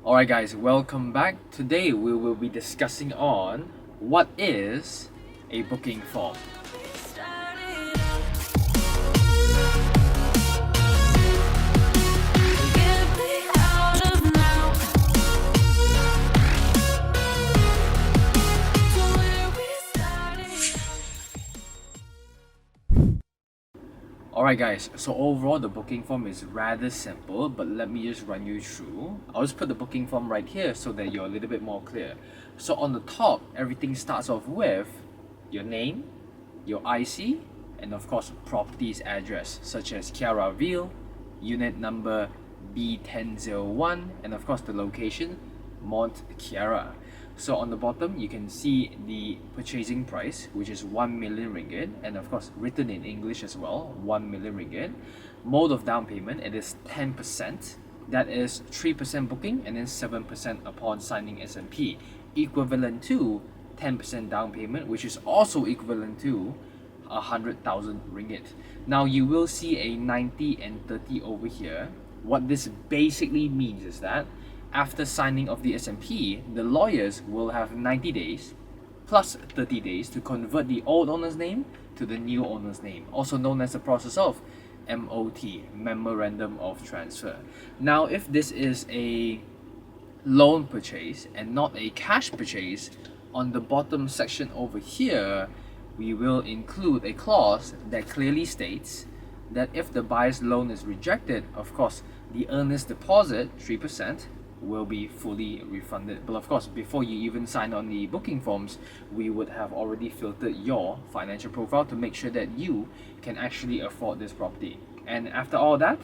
Alright guys, welcome back. Today we will be discussing on what is a booking form. Alright guys, so overall the booking form is rather simple, but let me just run you through. I'll just put the booking form right here so that you're a little bit more clear. So on the top, everything starts off with your name, your IC, and of course properties address such as Kiara Ville, unit number B1001, and of course the location, Mont Kiara. So on the bottom you can see the purchasing price, which is 1 million ringgit, and of course written in English as well, 1 million ringgit. Mode of down payment, it is 10%. That is 3% booking and then 7% upon signing S&P, equivalent to 10% down payment, which is also equivalent to 100,000 ringgit. Now you will see a 90 and 30 over here. What this basically means is that after signing of the S&P, the lawyers will have 90 days plus 30 days to convert the old owner's name to the new owner's name, also known as the process of MOT, Memorandum of Transfer. Now, if this is a loan purchase and not a cash purchase, on the bottom section over here, we will include a clause that clearly states that if the buyer's loan is rejected, of course, the earnest deposit, 3%, will be fully refunded. But of course, before you even sign on the booking forms, we would have already filtered your financial profile to make sure that you can actually afford this property. And after all that,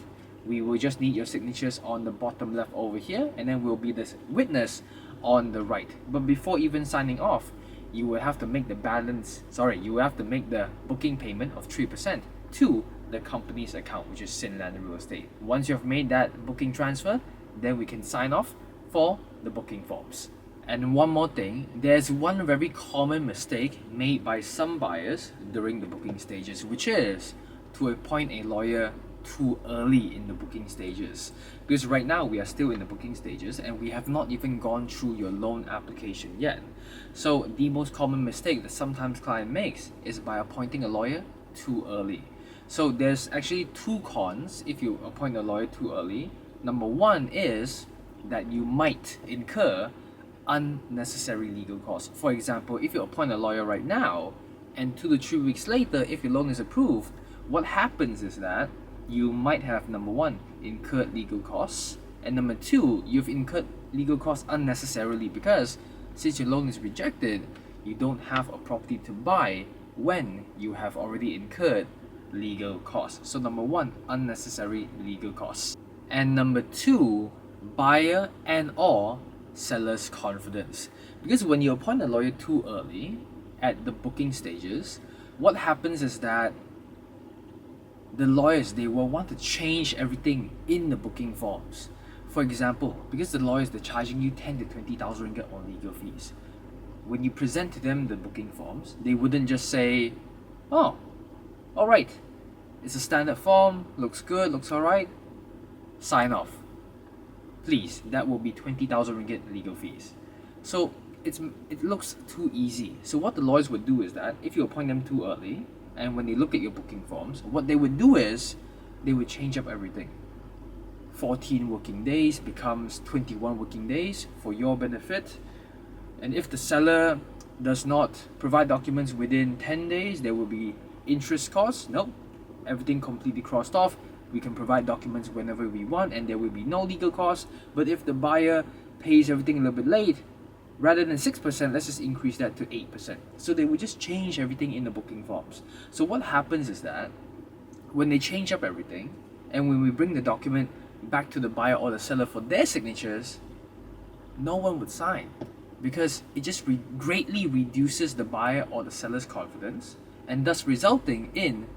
we will just need your signatures on the bottom left over here, and then we'll be the witness on the right. But before even signing off, you will have to make the booking payment of 3% to the company's account, which is Sinland Real Estate. Once you've made that booking transfer, then we can sign off for the booking forms. And one more thing, there's one very common mistake made by some buyers during the booking stages, which is to appoint a lawyer too early in the booking stages. Because right now we are still in the booking stages and we have not even gone through your loan application yet. So the most common mistake that sometimes client makes is by appointing a lawyer too early. So there's actually two cons if you appoint a lawyer too early. Number one is that you might incur unnecessary legal costs. For example, if you appoint a lawyer right now and 2 to 3 weeks later, if your loan is approved, what happens is that you might have, number one, incurred legal costs, and number two, you've incurred legal costs unnecessarily because since your loan is rejected, you don't have a property to buy when you have already incurred legal costs. So number one, unnecessary legal costs. And number two, buyer and or seller's confidence. Because when you appoint a lawyer too early at the booking stages, what happens is that the lawyers, they will want to change everything in the booking forms. For example, because the lawyers, they're charging you 10 to 20,000 ringgit on legal fees. When you present to them the booking forms, they wouldn't just say, oh, alright, it's a standard form, looks good, looks alright, sign off. Please, that will be 20,000 ringgit legal fees. So it looks too easy. So what the lawyers would do is that if you appoint them too early, and when they look at your booking forms, what they would do is they would change up everything. 14 working days becomes 21 working days for your benefit. And if the seller does not provide documents within 10 days, there will be interest costs. Nope, everything completely crossed off. We can provide documents whenever we want and there will be no legal costs. But if the buyer pays everything a little bit late, rather than 6%, let's just increase that to 8%. So they would just change everything in the booking forms. So what happens is that when they change up everything and when we bring the document back to the buyer or the seller for their signatures, no one would sign because it just greatly reduces the buyer or the seller's confidence and thus resulting in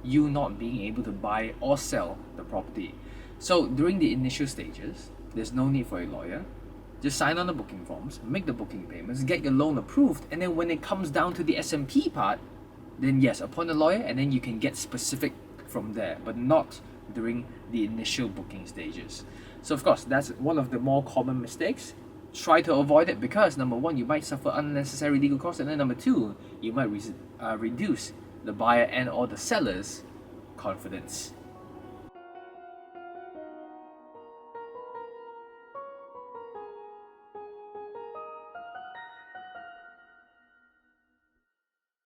you not being able to buy or sell the property. So during the initial stages, there's no need for a lawyer. Just sign on the booking forms, make the booking payments, get your loan approved, and then when it comes down to the S&P part, then yes, appoint a lawyer and then you can get specific from there, but not during the initial booking stages. So of course, that's one of the more common mistakes. Try to avoid it because number one, you might suffer unnecessary legal costs, and then number two, you might reduce the buyer and or the seller's confidence.